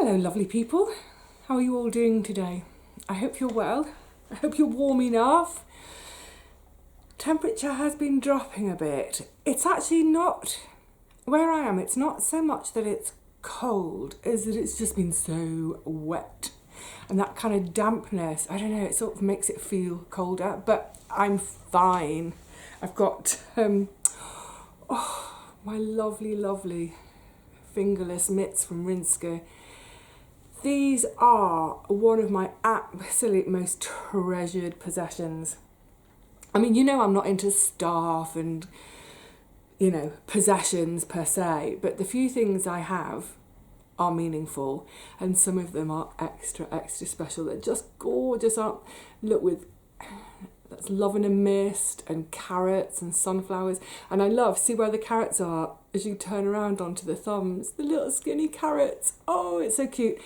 Hello lovely people, how are you all doing today? I hope you're well, I hope you're warm enough. Temperature has been dropping a bit. It's actually not, where I am, it's not so much that it's cold as that it's just been so wet. And that kind of dampness, I don't know, it sort of makes it feel colder, but I'm fine. I've got my lovely fingerless mitts from Rinske. These are one of my absolute most treasured possessions. I mean, you know, I'm not into stuff and, you know, possessions per se, but the few things I have are meaningful, and some of them are extra special. They're just gorgeous. Look, with that's love and a mist and carrots and sunflowers, and I love, see where the carrots are as you turn around onto the thumbs, the little skinny carrots. Oh, it's so cute.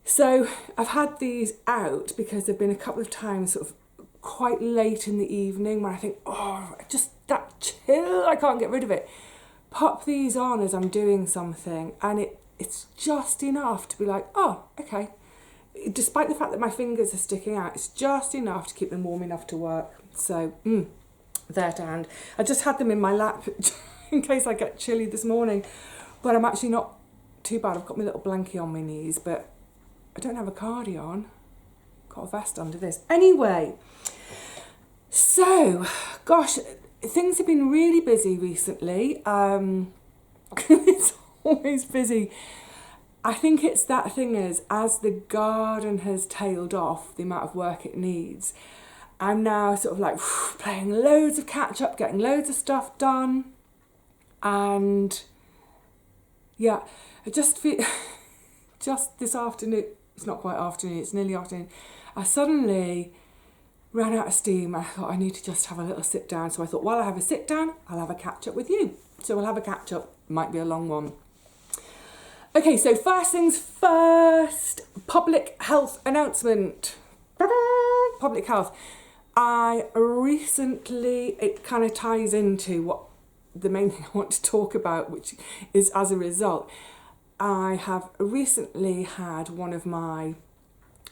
So I've had these out because there've been a couple of times sort of quite late in the evening when I think, oh, just that chill, I can't get rid of it. Pop these on as I'm doing something, and it's just enough to be like, oh, okay. Despite the fact that my fingers are sticking out, it's just enough to keep them warm enough to work. So, there to hand. I just had them in my lap in case I get chilly this morning, but I'm actually not too bad. I've got my little blankie on my knees, but I don't have a cardi on. Got a vest under this. Anyway, so, gosh, things have been really busy recently. It's always busy. I think it's that thing is, as the garden has tailed off the amount of work it needs, I'm now sort of like playing loads of catch up, getting loads of stuff done. And yeah, I just feel, just this afternoon, it's not quite afternoon, it's nearly afternoon, I suddenly ran out of steam. I thought I need to just have a little sit down. So I thought, while I have a sit down, I'll have a catch up with you. So we'll have a catch up, might be a long one. Okay, so first things first, public health announcement. Public health. I recently, it kind of ties into what the main thing I want to talk about, which is as a result, I have recently had one of my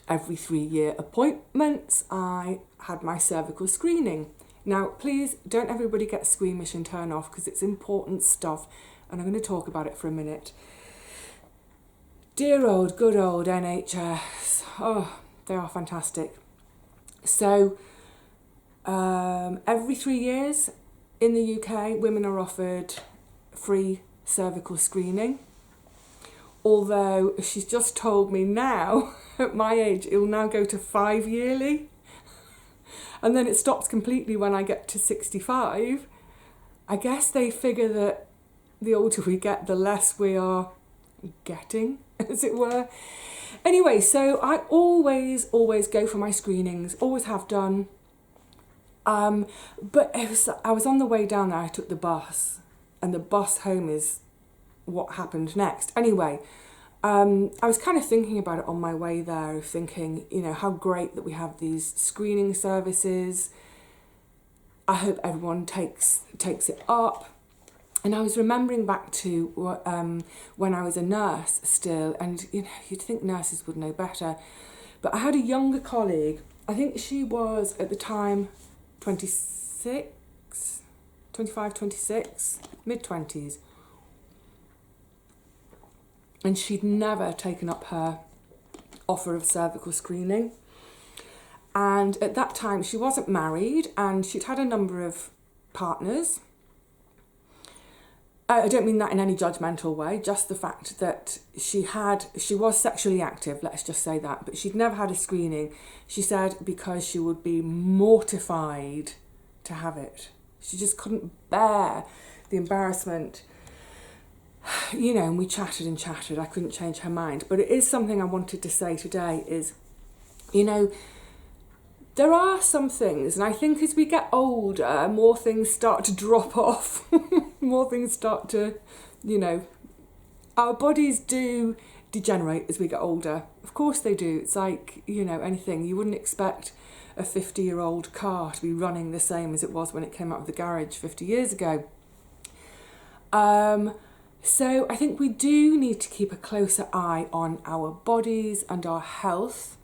every 3-year appointments. I had my cervical screening. Now, please don't everybody get squeamish and turn off because it's important stuff, and I'm going to talk about it for a minute. Dear old, good old NHS. Oh, they are fantastic. So, every 3 years in the UK, women are offered free cervical screening. Although she's just told me now, at my age, it will now go to 5 yearly. And then it stops completely when I get to 65. I guess they figure that the older we get, the less we are getting, as it were. Anyway, so I always go for my screenings, always have done. But I was on the way down there, I took the bus, and the bus home is what happened next. Anyway, I was kind of thinking about it on my way there, thinking, you know, how great that we have these screening services. I hope everyone takes it up. And I was remembering back to when I was a nurse still, and you know, you'd think nurses would know better. But I had a younger colleague, I think she was at the time 25, 26, mid-20s. And she'd never taken up her offer of cervical screening. And at that time, she wasn't married, and she'd had a number of partners. I don't mean that in any judgmental way, just the fact that she was sexually active, let's just say that, but she'd never had a screening. She said because she would be mortified to have it. She just couldn't bear the embarrassment. You know, and we chatted and chatted. I couldn't change her mind. But it is something I wanted to say today is, you know, there are some things, and I think as we get older, more things start to drop off. More things start to, you know, our bodies do degenerate as we get older. Of course they do. It's like, you know, anything. You wouldn't expect a 50-year-old car to be running the same as it was when it came out of the garage 50 years ago. So I think we do need to keep a closer eye on our bodies and our health.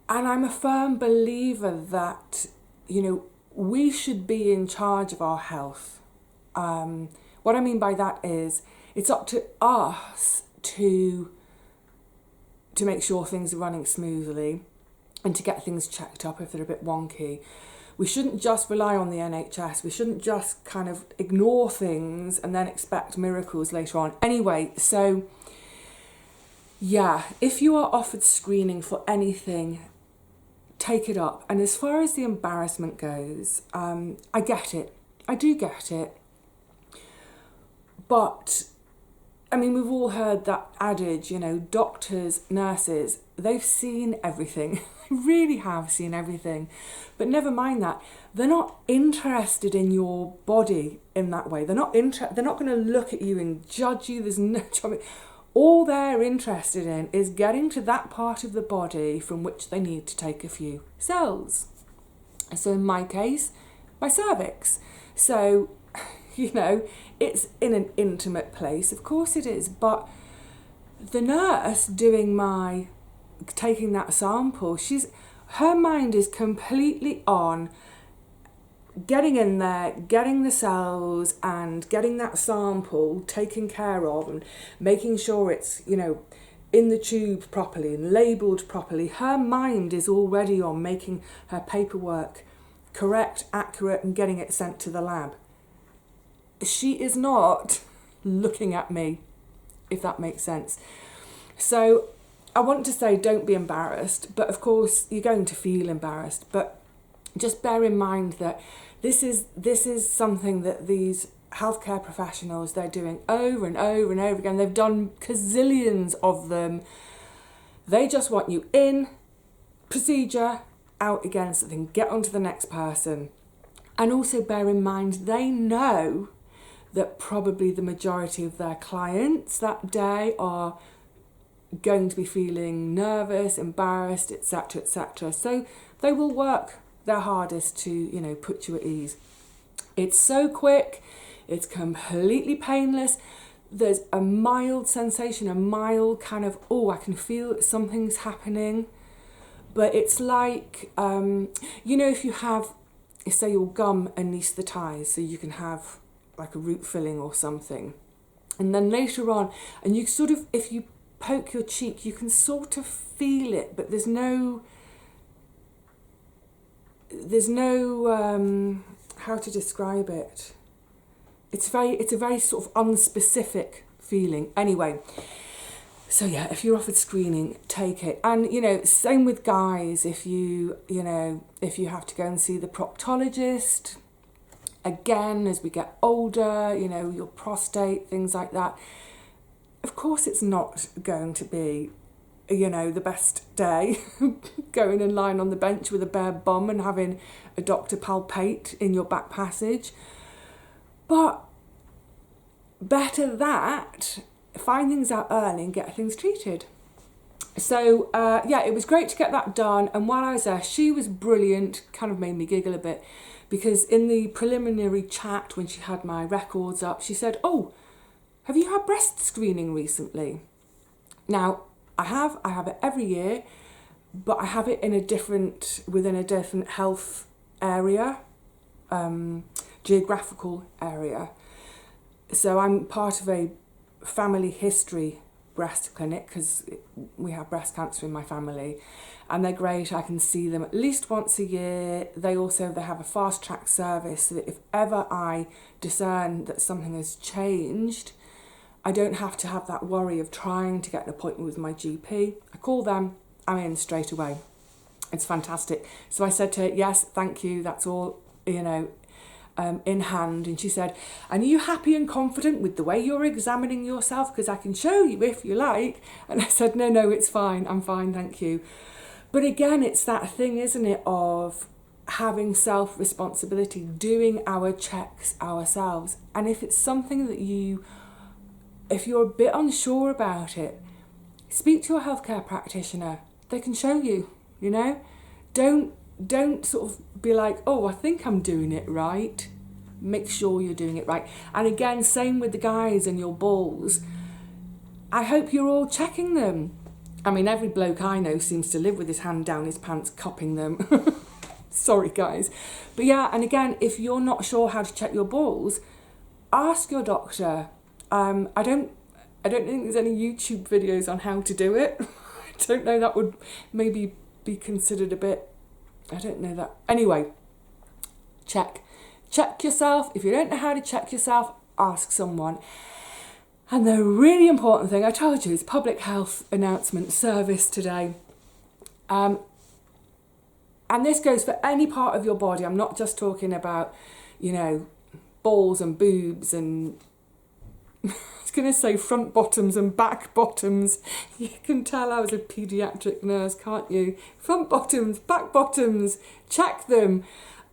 And I'm a firm believer that, we should be in charge of our health. What I mean by that is it's up to us to make sure things are running smoothly and to get things checked up if they're a bit wonky. We shouldn't just rely on the NHS. We shouldn't just kind of ignore things and then expect miracles later on. Anyway, so yeah, if you are offered screening for anything, take it up. And as far as the embarrassment goes, I get it. I do get it. But, I mean, we've all heard that adage, doctors, nurses, they've seen everything. They really have seen everything. But never mind that. They're not interested in your body in that way. They're not going to look at you and judge you. There's no... All they're interested in is getting to that part of the body from which they need to take a few cells. So in my case, my cervix. So, it's in an intimate place. Of course it is. But the nurse taking that sample, her mind is completely on getting in there, getting the cells and getting that sample taken care of and making sure it's, in the tube properly and labelled properly. Her mind is already on making her paperwork correct, accurate and getting it sent to the lab. She is not looking at me, if that makes sense. So I want to say don't be embarrassed, but of course you're going to feel embarrassed. But just bear in mind that this is something that these healthcare professionals, they're doing over and over and over again. They've done gazillions of them. They just want you in, procedure, out again, so they can get on to the next person. And also bear in mind, they know that probably the majority of their clients that day are going to be feeling nervous, embarrassed, etc., etc. So they will work their hardest to, put you at ease. It's so quick, it's completely painless. There's a mild sensation, a mild kind of, I can feel something's happening. But it's like, if you have, say, your gum anaesthetised, so you can have like a root filling or something. And then later on, and you sort of, if you poke your cheek, you can sort of feel it, but there's no how to describe it. It's a very sort of unspecific feeling. Anyway, so yeah, if you're offered screening, take it. And same with guys. If you have to go and see the proctologist, again, as we get older, your prostate, things like that. Of course, it's not going to be the best day going and lying on the bench with a bare bum and having a doctor palpate in your back passage. But better that, find things out early and get things treated. So, it was great to get that done. And while I was there, she was brilliant, kind of made me giggle a bit, because in the preliminary chat, when she had my records up, she said, have you had breast screening recently? Now, I have it every year, but I have it within a different health area, geographical area. So I'm part of a family history breast clinic because we have breast cancer in my family, and they're great. I can see them at least once a year. They have a fast track service so that if ever I discern that something has changed, I don't have to have that worry of trying to get an appointment with my GP. I call them, I'm in straight away. It's fantastic. So I said to her, yes, thank you, that's all, in hand. And she said, and are you happy and confident with the way you're examining yourself? Because I can show you if you like. And I said, no, it's fine. I'm fine, thank you. But again, it's that thing, isn't it, of having self-responsibility, doing our checks ourselves. And if it's something that if you're a bit unsure about it, speak to your healthcare practitioner. They can show you, Don't sort of be like, I think I'm doing it right. Make sure you're doing it right. And again, same with the guys and your balls. I hope you're all checking them. I mean, every bloke I know seems to live with his hand down his pants, cupping them. Sorry, guys. But yeah, and again, if you're not sure how to check your balls, ask your doctor. I don't think there's any YouTube videos on how to do it. I don't know, that would maybe be considered a bit, I don't know that. Anyway, check yourself. If you don't know how to check yourself, ask someone. And the really important thing, I told you, is public health announcement service today. And this goes for any part of your body. I'm not just talking about, you know, balls and boobs and I was going to say front bottoms and back bottoms. You can tell I was a paediatric nurse, can't you? Front bottoms, back bottoms, check them.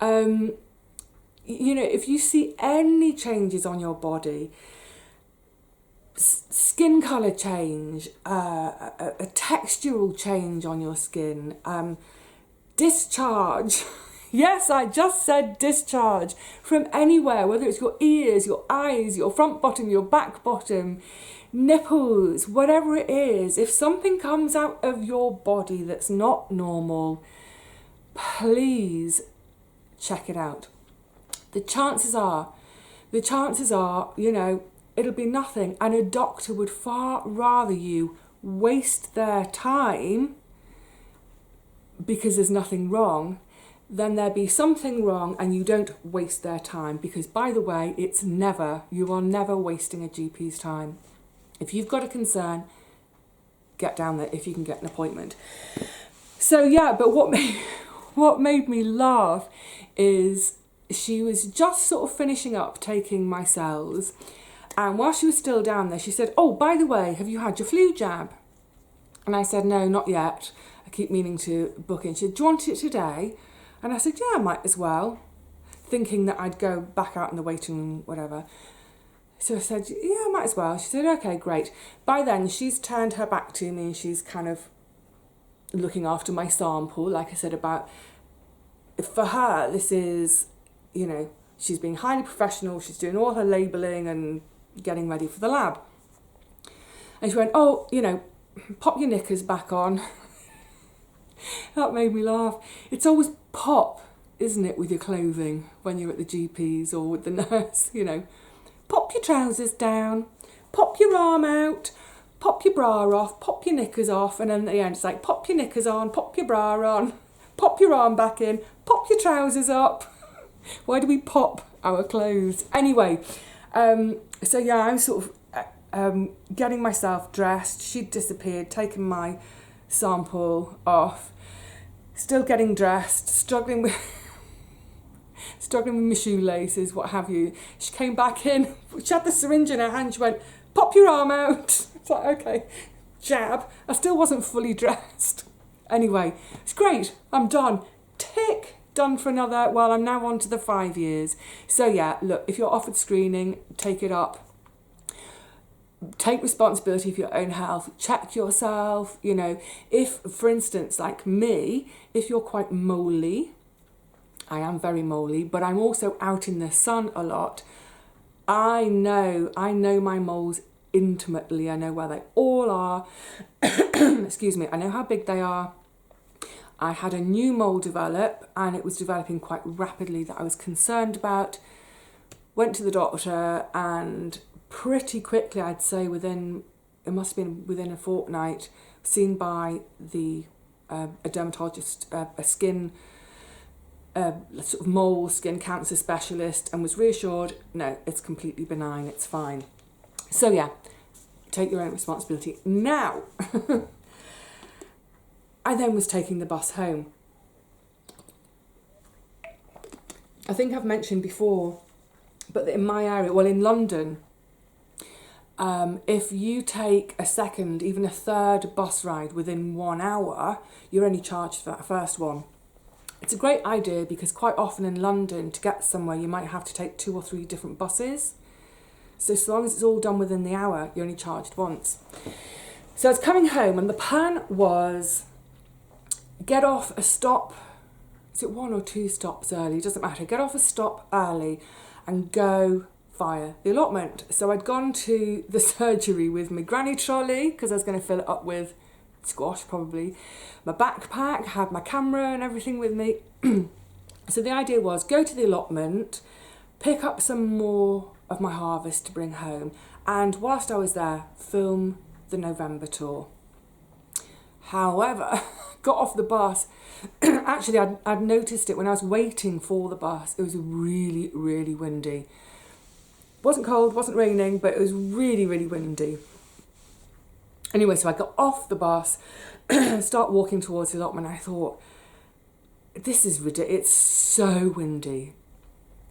You know, if you see any changes on your body, skin colour change, a textural change on your skin, discharge. Yes, I just said discharge from anywhere, whether it's your ears, your eyes, your front bottom, your back bottom, nipples, whatever it is. If something comes out of your body that's not normal, please check it out. The chances are, you know, it'll be nothing, and a doctor would far rather you waste their time because there's nothing wrong than there be something wrong and you don't waste their time, because, by the way, you are never wasting a GP's time. If you've got a concern, get down there if you can get an appointment. So yeah, but what made me laugh is she was just sort of finishing up taking my cells, and while she was still down there, she said, "Oh, by the way, have you had your flu jab?" And I said, "No, not yet. I keep meaning to book in." She said, "Do you want it today?" And I said, "Yeah, I might as well," thinking that I'd go back out in the waiting room, whatever. So I said, "Yeah, I might as well." She said, "Okay, great." By then, she's turned her back to me and she's kind of looking after my sample. Like I said, for her, this is, you know, she's being highly professional. She's doing all her labelling and getting ready for the lab. And she went, "Oh, you know, pop your knickers back on." That made me laugh. It's always pop, isn't it, with your clothing when you're at the GP's or with the nurse, you know. Pop your trousers down, pop your arm out, pop your bra off, pop your knickers off, and then at the end it's like, pop your knickers on, pop your bra on, pop your arm back in, pop your trousers up. Why do we pop our clothes? Anyway, so yeah, I'm sort of getting myself dressed. She'd disappeared, taken my sample off, still getting dressed, struggling with my shoelaces, what have you. She came back in, she had the syringe in her hand, she went, "Pop your arm out." It's like, okay, jab. I still wasn't fully dressed. Anyway, it's great, I'm done. Tick, done for another, well, I'm now on to the 5 years. So yeah, look, if you're offered screening, take it up. Take responsibility for your own health. Check yourself. You know, if, for instance, like me, if you're quite moly, I am very moly, but I'm also out in the sun a lot. I know my moles intimately. I know where they all are. Excuse me. I know how big they are. I had a new mole develop, and it was developing quite rapidly that I was concerned about. Went to the doctor, and pretty quickly, I'd say it must have been within a fortnight, seen by a dermatologist, a skin, sort of mole skin cancer specialist, and was reassured, no, it's completely benign, it's fine. So yeah, take your own responsibility. Now, I then was taking the bus home. I think I've mentioned before, but in my area, well, in London, if you take a second, even a third bus ride within 1 hour, you're only charged for that first one. It's a great idea because quite often in London, to get somewhere, you might have to take 2 or 3 different buses. So long as it's all done within the hour, you're only charged once. So I was coming home, and the plan was get off a stop. Is it 1 or 2 stops early? Doesn't matter. Get off a stop early and go via the allotment. So I'd gone to the surgery with my granny trolley because I was going to fill it up with squash probably, my backpack, had my camera and everything with me. So the idea was go to the allotment, pick up some more of my harvest to bring home, and whilst I was there, film the November tour. However, got off the bus. Actually, I'd noticed it when I was waiting for the bus. It was really, really windy. Wasn't cold, wasn't raining, but it was really, really windy. Anyway, so I got off the bus, start walking towards the allotment. I thought, this is ridiculous. It's so windy.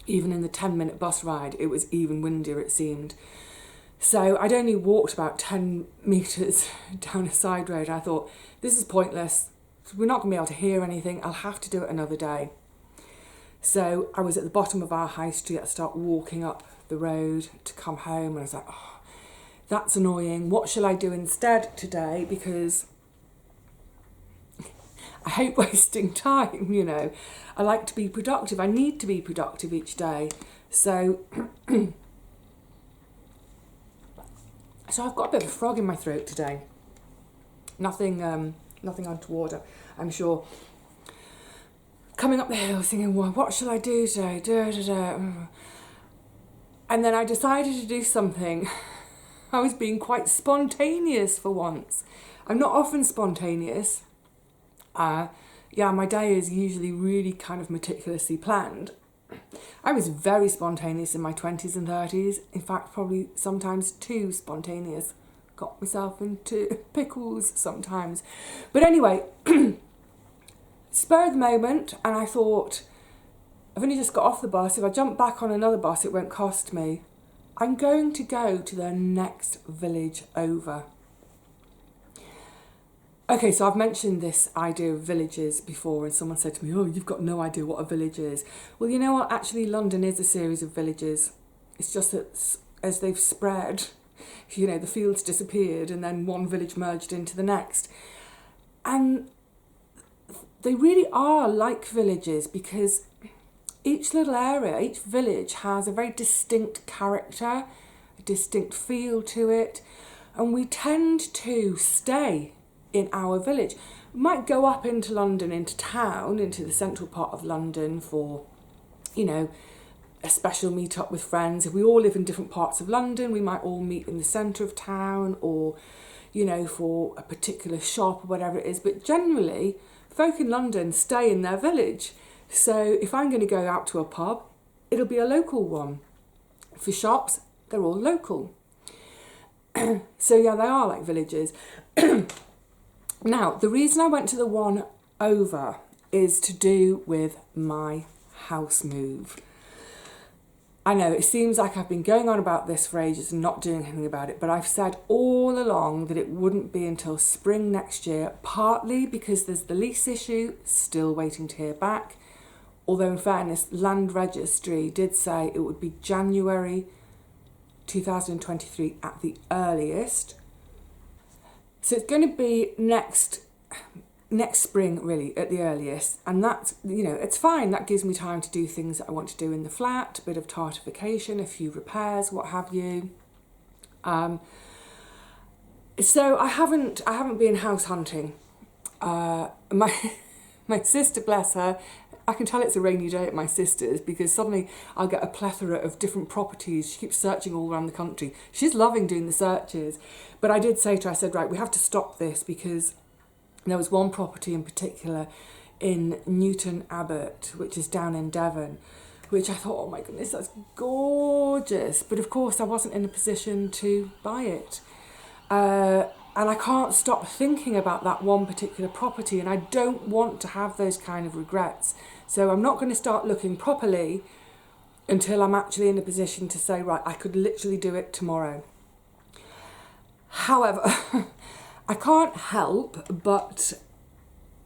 Even in the 10-minute bus ride, it was even windier, it seemed. So I'd only walked about 10 metres down a side road. I thought, this is pointless. We're not going to be able to hear anything. I'll have to do it another day. So I was at the bottom of our high street. I started walking up the road to come home. And I was like, oh, that's annoying. What shall I do instead today? Because I hate wasting time, you know. I like to be productive. I need to be productive each day. So... So I've got a bit of a frog in my throat today. Nothing untoward, I'm sure. Coming up the hill thinking, well, what shall I do today? And then I decided to do something. I was being quite spontaneous for once. I'm not often spontaneous. Yeah, my day is usually really kind of meticulously planned. I was very spontaneous in my 20s and 30s. In fact, probably sometimes too spontaneous. Got myself into pickles sometimes. But anyway, spur of the moment, and I thought, I've only just got off the bus. If I jump back on another bus, it won't cost me. I'm going to go to the next village over. Okay, so I've mentioned this idea of villages before, and someone said to me, oh, you've got no idea what a village is. Well, you know what? Actually, London is a series of villages. It's just that as they've spread, you know, the fields disappeared and then one village merged into the next. And they really are like villages because each little area, each village has a very distinct character, a distinct feel to it, and we tend to stay in our village. We might go up into London, into town, into the central part of London for, you know, a special meet-up with friends. If we all live in different parts of London, we might all meet in the centre of town or, you know, for a particular shop or whatever it is. But generally, folk in London stay in their village. So if I'm going to go out to a pub, it'll be a local one. For shops, they're all local. So yeah, they are like villages. Now, the reason I went to the one over is to do with my house move. I know it seems like I've been going on about this for ages and not doing anything about it, but I've said all along that it wouldn't be until spring next year, partly because there's the lease issue, still waiting to hear back. Although in fairness, Land Registry did say it would be January 2023 at the earliest. So it's going to be next spring, really, at the earliest. And that's, you know, it's fine. That gives me time to do things that I want to do in the flat, a bit of tartification, a few repairs, what have you. So I haven't been house hunting. My sister, bless her, I can tell it's a rainy day at my sister's because suddenly I'll get a plethora of different properties. She keeps searching all around the country. She's loving doing the searches. But I did say to her, I said, right, we have to stop this because there was one property in particular in Newton Abbot, which is down in Devon, which I thought, oh my goodness, that's gorgeous. But of course I wasn't in a position to buy it. And I can't stop thinking about that one particular property, and I don't want to have those kind of regrets. So I'm not going to start looking properly until I'm actually in a position to say, right, I could literally do it tomorrow. However, I can't help but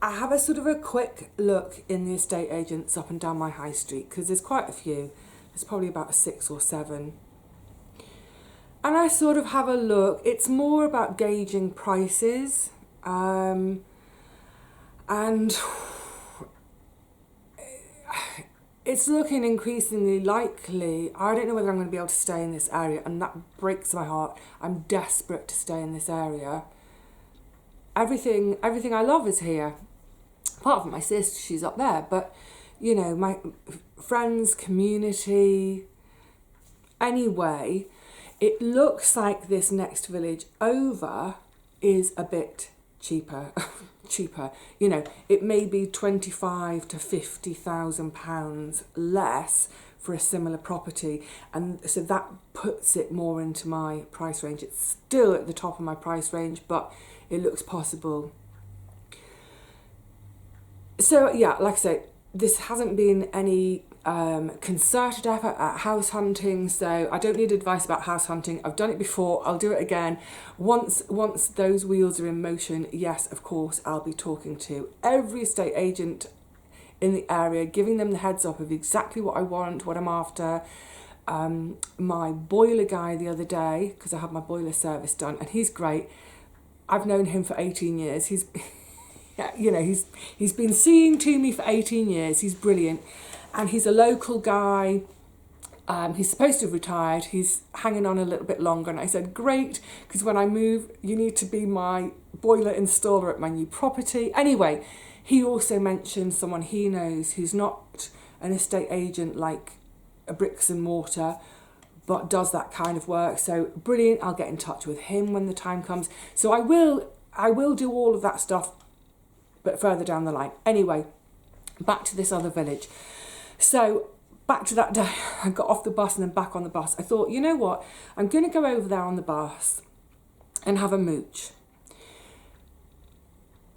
I have a sort of a quick look in the estate agents up and down my high street because there's quite a few. There's probably about 6 or 7. And I sort of have a look. It's more about gauging prices. And it's looking increasingly likely. I don't know whether I'm going to be able to stay in this area, and that breaks my heart. I'm desperate to stay in this area. Everything I love is here. Apart from my sister, she's up there. But, you know, my friends, community. Anyway, it looks like this next village over is a bit cheaper. You know, it may be 25 to 50,000 pounds less for a similar property, and so that puts it more into my price range. It's still at the top of my price range, but it looks possible. So yeah, like I say, this hasn't been any concerted effort at house hunting, so I don't need advice about house hunting. I've done it before, I'll do it again. Once those wheels are in motion, yes, of course, I'll be talking to every estate agent in the area, giving them the heads up of exactly what I want, what I'm after. My boiler guy the other day, because I had my boiler service done, and he's great. I've known him for 18 years. He's been seeing to me for 18 years. He's brilliant. And he's a local guy. He's supposed to have retired. He's hanging on a little bit longer. And I said, great, because when I move, you need to be my boiler installer at my new property. Anyway, he also mentioned someone he knows who's not an estate agent like a bricks and mortar, but does that kind of work. So brilliant, I'll get in touch with him when the time comes. So I will do all of that stuff, but further down the line. Anyway, back to this other village. So back to that day, I got off the bus and then back on the bus. I thought, you know what, I'm going to go over there on the bus and have a mooch.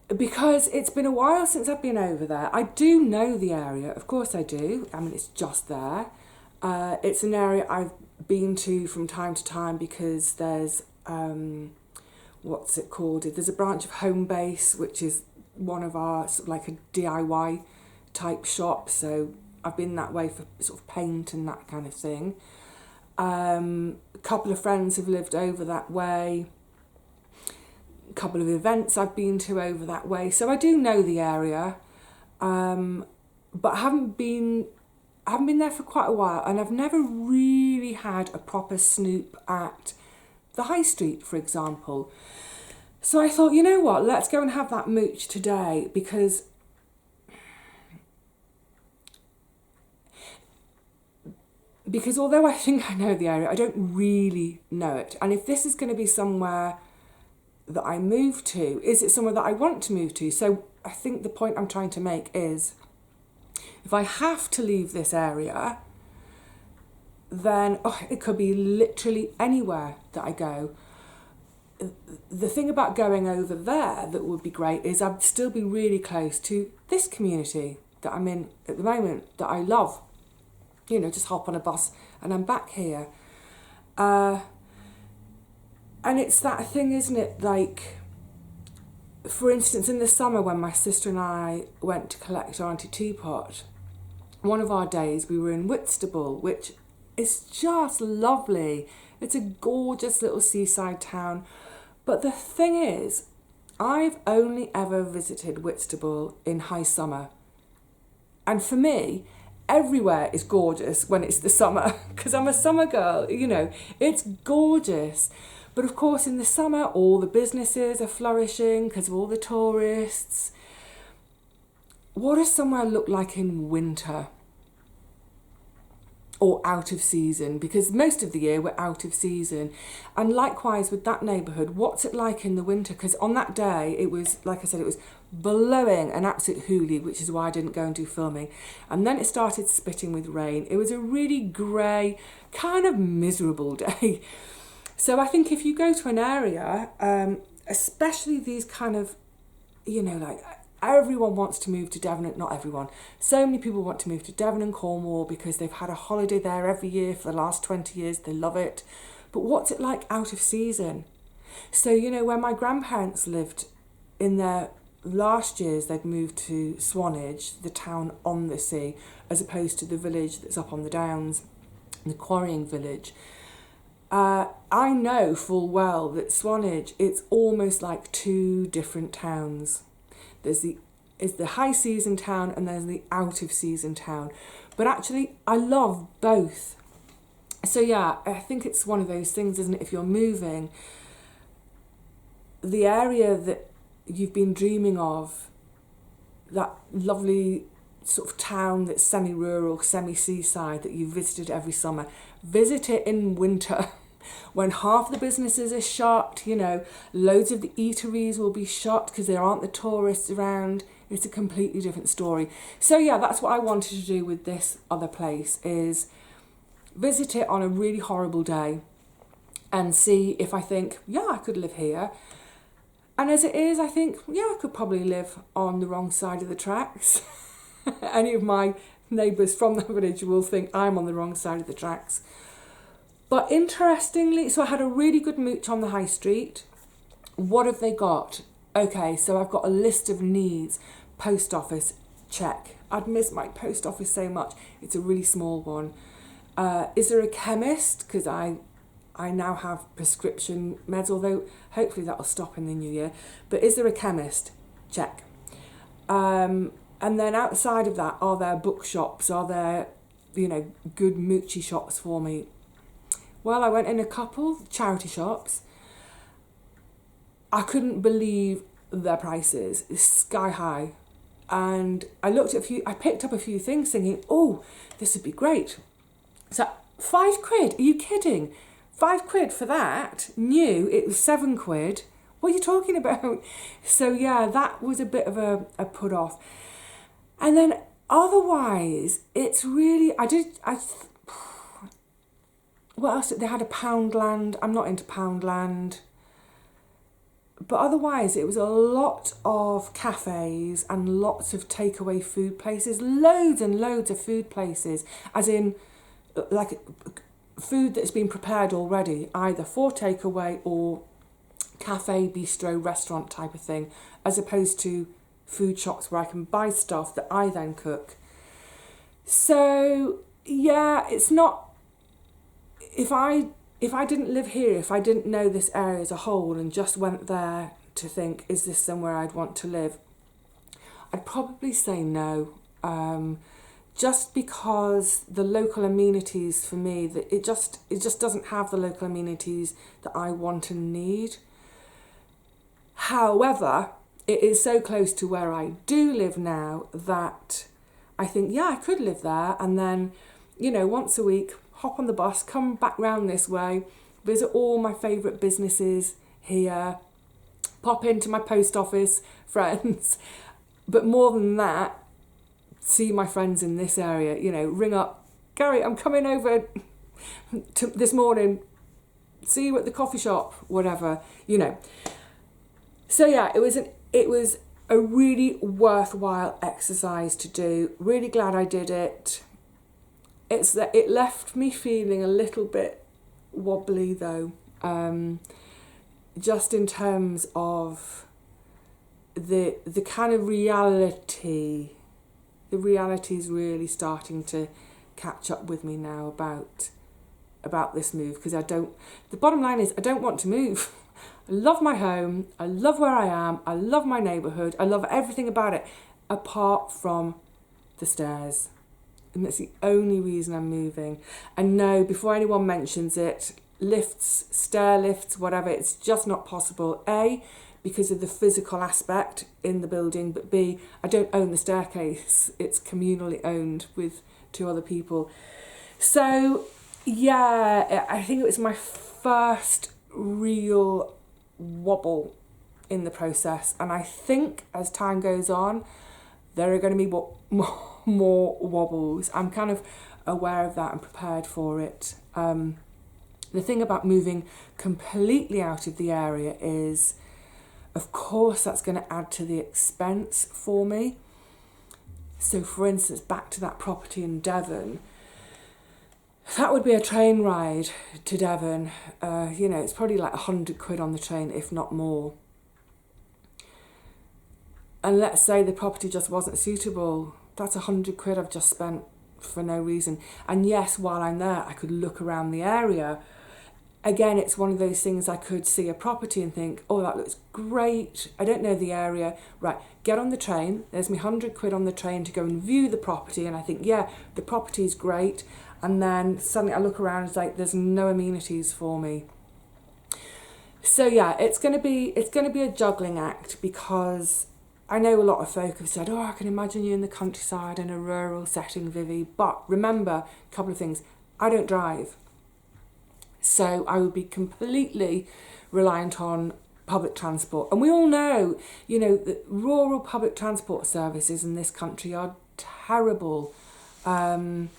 Because it's been a while since I've been over there. I do know the area, of course I do. I mean, it's just there. It's an area I've been to from time to time because there's, what's it called? There's a branch of Homebase, which is one of our, sort of like a DIY type shop. So I've been that way for sort of paint and that kind of thing. A couple of friends have lived over that way. A couple of events I've been to over that way. So I do know the area, but I haven't been there for quite a while, and I've never really had a proper snoop at the high street, for example. So I thought, you know what, let's go and have that mooch today, because although I think I know the area, I don't really know it. And if this is going to be somewhere that I move to, is it somewhere that I want to move to? So I think the point I'm trying to make is, if I have to leave this area, then it could be literally anywhere that I go. The thing about going over there that would be great is I'd still be really close to this community that I'm in at the moment, that I love. You know, just hop on a bus and I'm back here. And it's that thing, isn't it? Like, for instance, in the summer when my sister and I went to collect Auntie Teapot, one of our days we were in Whitstable, which is just lovely. It's a gorgeous little seaside town. But the thing is, I've only ever visited Whitstable in high summer. And for me, everywhere is gorgeous when it's the summer, because I'm a summer girl, you know, it's gorgeous. But of course, in the summer, all the businesses are flourishing because of all the tourists. What does somewhere look like in winter? Or out of season? Because most of the year we're out of season. And likewise with that neighbourhood, what's it like in the winter? Because on that day, it was, like I said, it was blowing an absolute hoolie, which is why I didn't go and do filming. And then it started spitting with rain. It was a really grey, kind of miserable day. So I think if you go to an area, especially these kind of, you know, like, everyone wants to move to Devon, not everyone. So many people want to move to Devon and Cornwall because they've had a holiday there every year for the last 20 years. They love it. But what's it like out of season? So, you know, when my grandparents lived in their last years, they'd moved to Swanage, the town on the sea, as opposed to the village that's up on the downs, the quarrying village. I know full well that Swanage, it's almost like two different towns. There's the is the high season town and there's the out of season town. But actually, I love both. So yeah, I think it's one of those things, isn't it? If you're moving, the area that you've been dreaming of, that lovely sort of town that's semi-rural, semi-seaside that you visited every summer, visit it in winter when half the businesses are shut, you know, loads of the eateries will be shut because there aren't the tourists around. It's a completely different story. So yeah, that's what I wanted to do with this other place, is visit it on a really horrible day and see if I think, yeah, I could live here. And as it is, I think, yeah, I could probably live on the wrong side of the tracks. Any of my neighbours from the village will think I'm on the wrong side of the tracks. But interestingly, so I had a really good mooch on the high street. What have they got? Okay, so I've got a list of needs. Post office, check. I'd miss my post office so much. It's a really small one. Is there a chemist? Because I now have prescription meds, although hopefully that will stop in the new year. But is there a chemist? Check. And then outside of that, are there bookshops? Are there, you know, good moochy shops for me? Well, I went in a couple charity shops. I couldn't believe their prices. It's sky high. And I picked up a few things thinking, oh, this would be great. So £5? Are you kidding? £5 for that? New, it was £7. What are you talking about? So yeah, that was a bit of a put off. And then otherwise, it's really, what else? They had a Poundland. I'm not into Poundland. But otherwise, it was a lot of cafes and lots of takeaway food places. Loads and loads of food places. As in, like, food that's been prepared already, either for takeaway or cafe, bistro, restaurant type of thing, as opposed to food shops where I can buy stuff that I then cook. So, yeah, it's not... If I didn't live here, if I didn't know this area as a whole and just went there to think, is this somewhere I'd want to live? I'd probably say no. Just because the local amenities for me, that it just doesn't have the local amenities that I want and need. However, it is so close to where I do live now that I think, yeah, I could live there, and then, you know, once a week, hop on the bus, come back round this way, visit all my favourite businesses here, pop into my post office friends, but more than that, see my friends in this area, you know, ring up, Gary, I'm coming over this morning, see you at the coffee shop, whatever, you know. So yeah, it was a really worthwhile exercise to do. Really glad I did it. It's that it left me feeling a little bit wobbly though, just in terms of the kind of reality. The reality is really starting to catch up with me now about this move, because the bottom line is I don't want to move. I love my home, I love where I am, I love my neighbourhood, I love everything about it, apart from the stairs. And that's the only reason I'm moving. And no, before anyone mentions it, lifts, stair lifts, whatever, it's just not possible. A, because of the physical aspect in the building, but B, I don't own the staircase. It's communally owned with 2 other people. So yeah, I think it was my first real wobble in the process, and I think as time goes on there are going to be more wobbles. I'm kind of aware of that and prepared for it. The thing about moving completely out of the area is, of course, that's going to add to the expense for me. So for instance, back to that property in Devon, that would be a train ride to Devon. You know, it's probably like £100 on the train, if not more. And let's say the property just wasn't suitable. That's £100 I've just spent for no reason. And yes, while I'm there, I could look around the area again, it's one of those things I could see a property and think, oh, that looks great. I don't know the area. Right, get on the train. There's me £100 on the train to go and view the property. And I think, yeah, the property's great. And then suddenly I look around and it's like, there's no amenities for me. So yeah, it's going to be a juggling act, because I know a lot of folk have said, oh, I can imagine you in the countryside in a rural setting, Vivi. But remember, a couple of things. I don't drive. So I would be completely reliant on public transport. And we all know, that rural public transport services in this country are terrible. Anyway,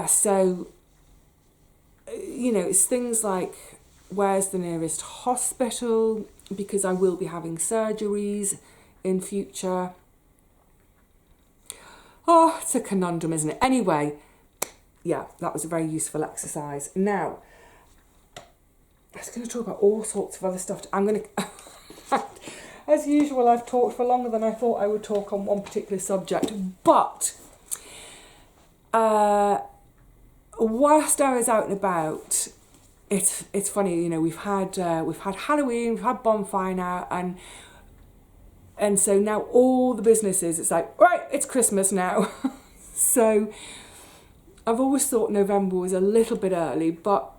so, it's things like, where's the nearest hospital? Because I will be having surgeries in future. Oh, it's a conundrum, isn't it? Anyway, yeah, that was a very useful exercise. Now, I was going to talk about all sorts of other stuff. I'm going to, as usual, I've talked for longer than I thought I would talk on one particular subject. But whilst I was out and about, it's funny, we've had Halloween, we've had bonfire now, and so now all the businesses, it's like, right, it's Christmas now. So I've always thought November was a little bit early, but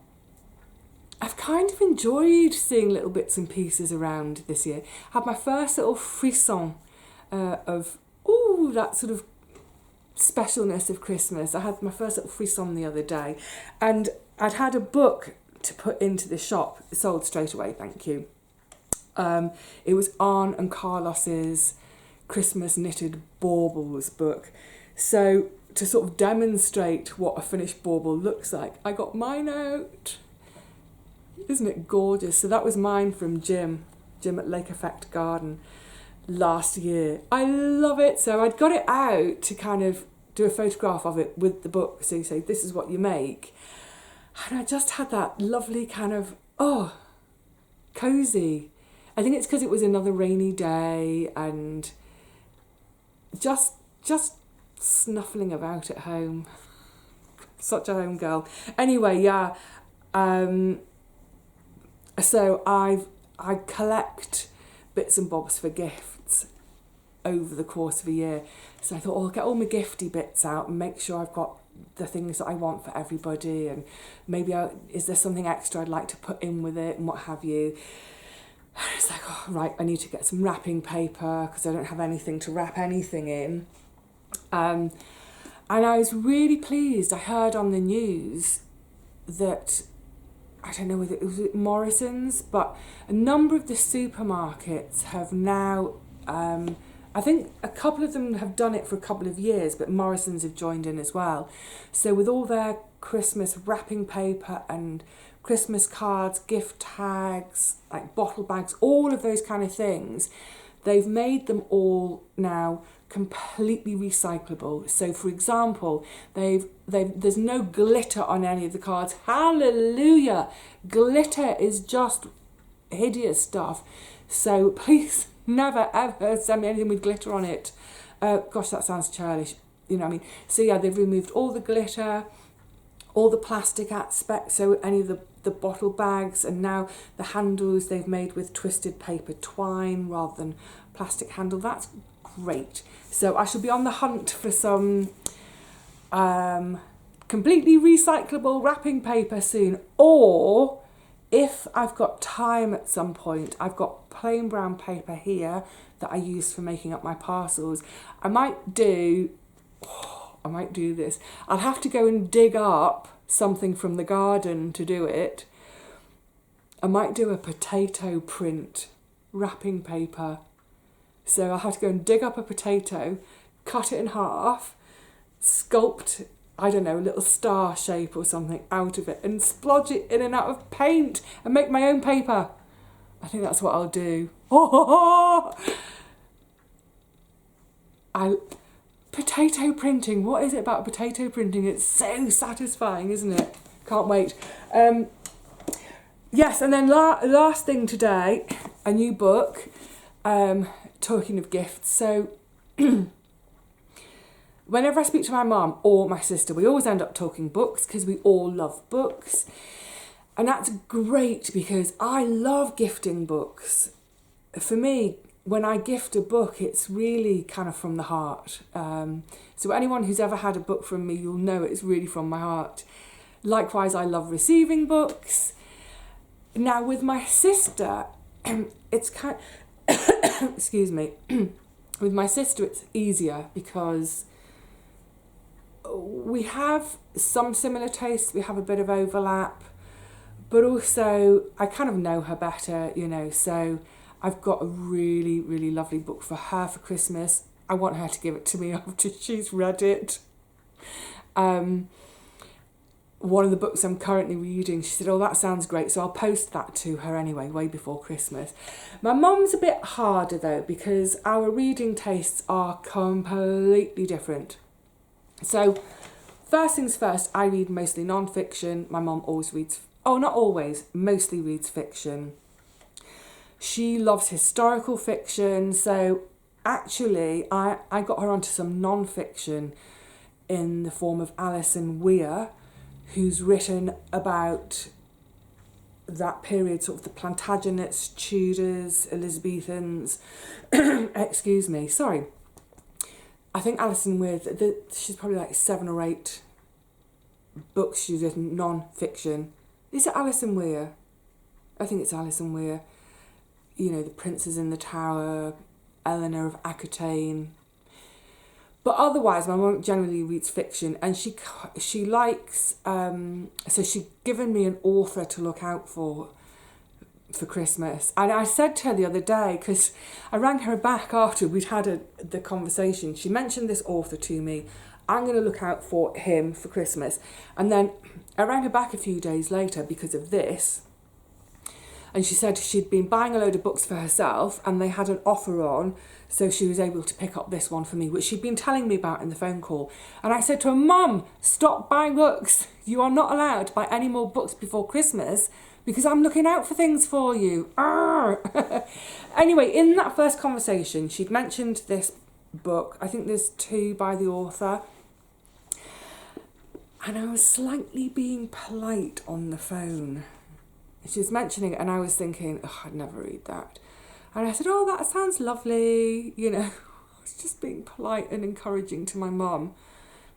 I've kind of enjoyed seeing little bits and pieces around this year. Had my first little frisson of, that sort of specialness of Christmas. I had my first little frisson the other day, and I'd had a book to put into the shop. It sold straight away, thank you. It was Arne and Carlos's Christmas Knitted Baubles book. So to sort of demonstrate what a finished bauble looks like, I got mine out. Isn't it gorgeous? So that was mine from Jim at Lake Effect Garden last year. I love it. So I'd got it out to kind of do a photograph of it with the book. So you say, this is what you make. And I just had that lovely kind of, cosy. I think it's because it was another rainy day and just snuffling about at home. Such a home girl. Anyway, yeah. So I collect bits and bobs for gifts over the course of a year. So I thought, I'll get all my gifty bits out and make sure I've got the things that I want for everybody, and maybe is there something extra I'd like to put in with it and what have you. And it's like, right, I need to get some wrapping paper because I don't have anything to wrap anything in. And I was really pleased. I heard on the news that, I don't know whether it was Morrison's, but a number of the supermarkets have now, I think a couple of them have done it for a couple of years, but Morrison's have joined in as well. So with all their Christmas wrapping paper and Christmas cards, gift tags, like bottle bags, all of those kind of things, they've made them all now completely recyclable. So for example, there's no glitter on any of the cards. Hallelujah! Glitter is just hideous stuff. So please never ever send me anything with glitter on it. Gosh, that sounds churlish. You know what I mean? So yeah, they've removed all the glitter, all the plastic aspects, so any of the bottle bags, and now the handles they've made with twisted paper twine rather than plastic handle. That's great. So I shall be on the hunt for some completely recyclable wrapping paper soon, or if I've got time at some point, I've got plain brown paper here that I use for making up my parcels. I might do this. I'll have to go and dig up something from the garden to do it. I might do a potato print wrapping paper. So I'll have to go and dig up a potato, cut it in half, sculpt, I don't know, a little star shape or something out of it and splodge it in and out of paint and make my own paper. I think that's what I'll do. Potato printing. What is it about potato printing? It's so satisfying, isn't it? Can't wait. Yes, and then last thing today, a new book. Talking of gifts, so whenever I speak to my mum or my sister, we always end up talking books because we all love books. And that's great because I love gifting books. For me, when I gift a book, it's really kind of from the heart. So anyone who's ever had a book from me, you'll know it's really from my heart. Likewise, I love receiving books. Now, with my sister, it's kind of, excuse me, with my sister, it's easier because we have some similar tastes, we have a bit of overlap, but also I kind of know her better, you know, so I've got a really, really lovely book for her for Christmas. I want her to give it to me after she's read it. One of the books I'm currently reading, she said, oh, that sounds great, so I'll post that to her anyway, way before Christmas. My mum's a bit harder though, because our reading tastes are completely different. So, first things first, I read mostly non-fiction. My mum always reads, oh, not always, mostly reads fiction. She loves historical fiction, so actually I got her onto some non-fiction in the form of Alison Weir, who's written about that period, sort of the Plantagenets, Tudors, Elizabethans, excuse me, sorry. I think Alison Weir, she's probably like 7 or 8 books she's written, non-fiction. Is it Alison Weir? I think it's Alison Weir. You know, The Princes in the Tower, Eleanor of Aquitaine. But otherwise, my mum generally reads fiction, and she likes, so she'd given me an author to look out for Christmas. And I said to her the other day, because I rang her back after we'd had the conversation, she mentioned this author to me. I'm going to look out for him for Christmas. And then I rang her back a few days later because of this. And she said she'd been buying a load of books for herself and they had an offer on, so she was able to pick up this one for me, which she'd been telling me about in the phone call. And I said to her, Mum, stop buying books. You are not allowed to buy any more books before Christmas because I'm looking out for things for you. Anyway, in that first conversation, she'd mentioned this book. I think there's 2 by the author. And I was slightly being polite on the phone. She was mentioning it and I was thinking, oh, I'd never read that. And I said, oh, that sounds lovely. You know, I was just being polite and encouraging to my mum.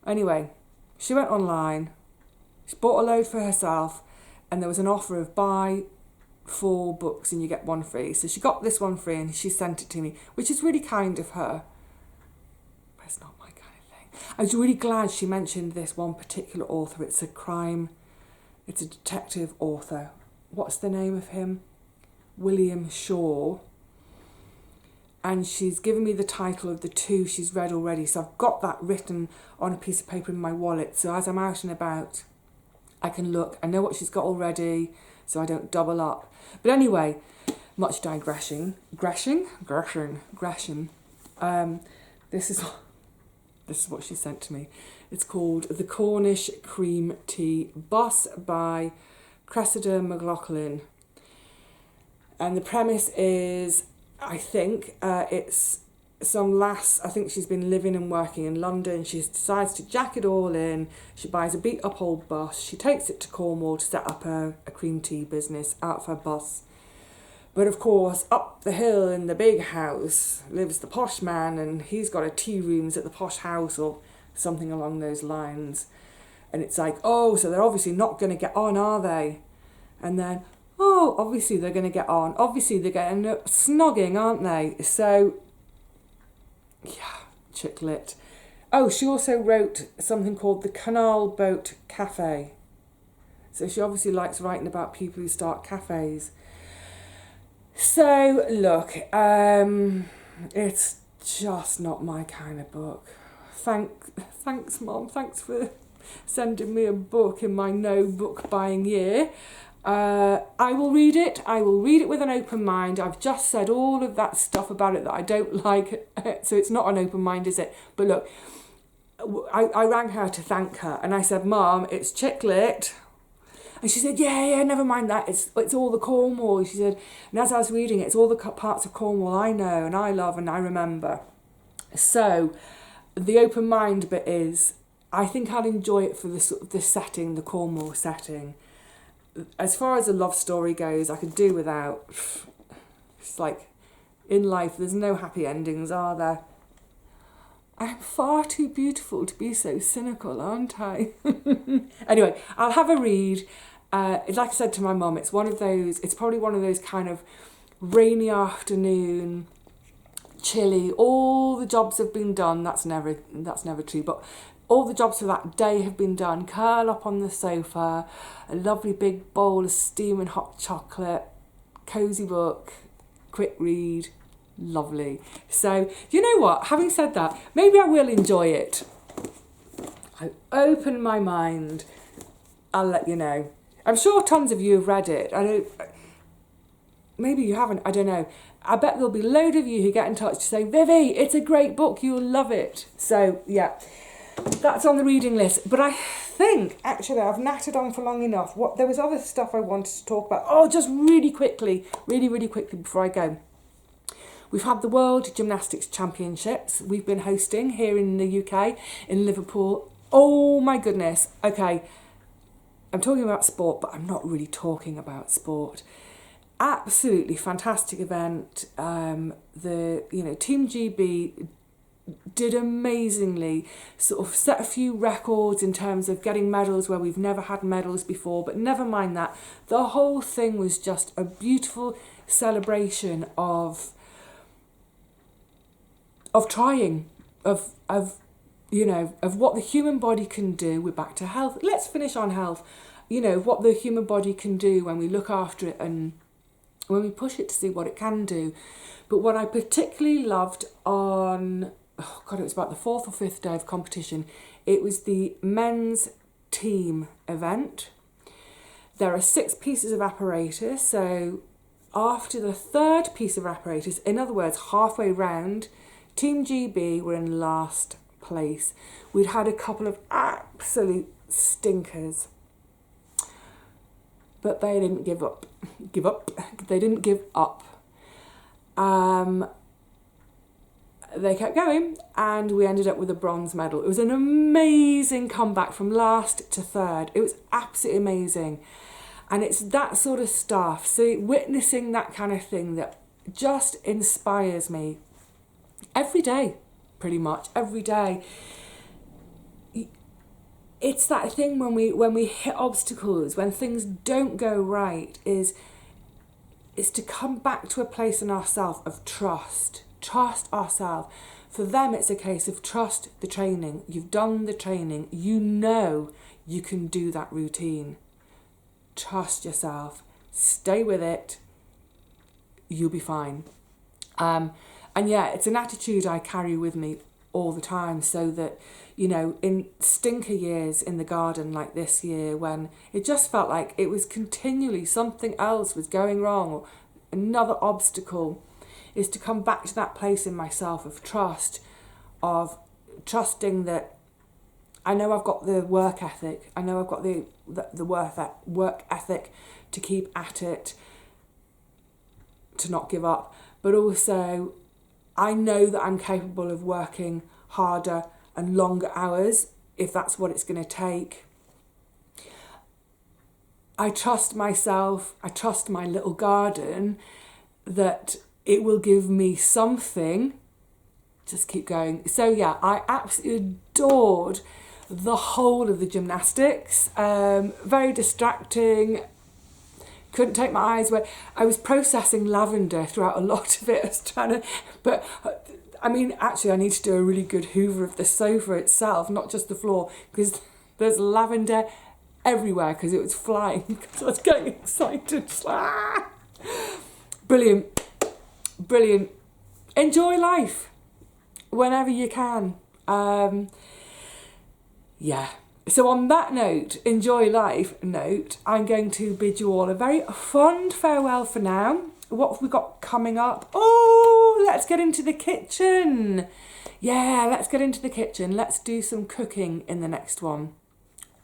Anyway, she went online, she bought a load for herself, and there was an offer of buy 4 books and you get 1 free. So she got this one free and she sent it to me, which is really kind of her. But it's not my kind of thing. I was really glad she mentioned this one particular author. It's a detective author. What's the name of him? William Shaw. And she's given me the title of the 2 she's read already. So I've got that written on a piece of paper in my wallet. So as I'm out and about, I can look. I know what she's got already, so I don't double up. But anyway, much digressing. This is what she sent to me. It's called The Cornish Cream Tea Boss by Cressida McLaughlin. And the premise is, I think, it's some lass, I think she's been living and working in London. She decides to jack it all in. She buys a beat up old bus. She takes it to Cornwall to set up a cream tea business out of her bus. But of course, up the hill in the big house lives the posh man, and he's got a tea rooms at the posh house or something along those lines. And it's like, oh, so they're obviously not going to get on, are they? And then, oh, obviously they're going to get on. Obviously they're getting snogging, aren't they? So, yeah, chick lit. Oh, she also wrote something called The Canal Boat Cafe. So she obviously likes writing about people who start cafes. So, look, it's just not my kind of book. Thanks, Mom. Thanks for sending me a book in my no book buying year. I will read it. I will read it with an open mind. I've just said all of that stuff about it that I don't like, so it's not an open mind, is it? But look, I rang her to thank her, and I said, Mom, it's chick lit. And she said, yeah, never mind that. It's all the Cornwall. She said, and as I was reading it, it's all the parts of Cornwall I know and I love and I remember. So the open mind bit is, I think I'll enjoy it for the sort of the setting, the Cornwall setting. As far as a love story goes, I could do without. It's like, in life, there's no happy endings, are there? I'm far too beautiful to be so cynical, aren't I? Anyway, I'll have a read. Like I said to my mum, it's probably one of those kind of rainy afternoon, chilly, all the jobs have been done. That's never true, but all the jobs for that day have been done. Curl up on the sofa, a lovely big bowl of steaming hot chocolate, cosy book, quick read, lovely. So, you know what? Having said that, maybe I will enjoy it. I open my mind. I'll let you know. I'm sure tons of you have read it. Maybe you haven't, I don't know. I bet there'll be a load of you who get in touch to say, Vivi, it's a great book, you'll love it. So, yeah, that's on the reading list. But I think, actually, I've nattered on for long enough. There was other stuff I wanted to talk about. Oh, just really quickly before I go. We've had the World Gymnastics Championships. We've been hosting here in the UK, in Liverpool. Oh, my goodness. Okay, I'm talking about sport, but I'm not really talking about sport. Absolutely fantastic event. Team GB did amazingly, sort of set a few records in terms of getting medals where we've never had medals before, but never mind that. The whole thing was just a beautiful celebration of trying, of what the human body can do. We're back to health. Let's finish on health. What the human body can do when we look after it and when we push it to see what it can do. But what I particularly loved it was about the 4th or 5th day of competition. It was the men's team event. There are 6 pieces of apparatus. So after the 3rd piece of apparatus, in other words, halfway round, Team GB were in last place. We'd had a couple of absolute stinkers, but they didn't give up. They didn't give up. They kept going, and we ended up with a bronze medal. It was an amazing comeback from last to 3rd. It was absolutely amazing. And it's that sort of stuff. So witnessing that kind of thing that just inspires me every day, pretty much every day. It's that thing when we hit obstacles, when things don't go right, is to come back to a place in ourselves of trust ourselves. For them, it's a case of trust the training. You've done the training. You know you can do that routine. Trust yourself. Stay with it. You'll be fine. And yeah, it's an attitude I carry with me all the time, so that, in stinker years in the garden like this year, when it just felt like it was continually something else was going wrong or another obstacle, is to come back to that place in myself of trust, of trusting that I know I've got the work ethic, I know I've got the work ethic to keep at it, to not give up, but also I know that I'm capable of working harder and longer hours if that's what it's going to take. I trust myself, I trust my little garden, that it will give me something. Just keep going. So yeah, I absolutely adored the whole of the gymnastics. Very distracting. Couldn't take my eyes away. I was processing lavender throughout a lot of it. I was trying to, actually I need to do a really good hoover of the sofa itself, not just the floor, because there's lavender everywhere because it was flying, because I was getting excited. Brilliant. Enjoy life whenever you can. Yeah. So on that note, enjoy life note, I'm going to bid you all a very fond farewell for now. What have we got coming up? Oh, let's get into the kitchen. Yeah, let's get into the kitchen. Let's do some cooking in the next one,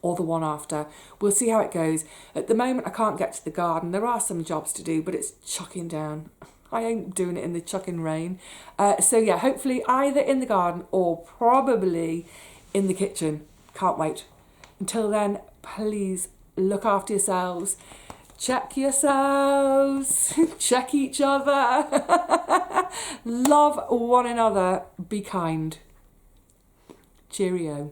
or the one after. We'll see how it goes. At the moment, I can't get to the garden. There are some jobs to do, but it's chucking down. I ain't doing it in the chucking rain. So yeah, hopefully either in the garden or probably in the kitchen. Can't wait. Until then, please look after yourselves. Check yourselves. Check each other. Love one another. Be kind. Cheerio.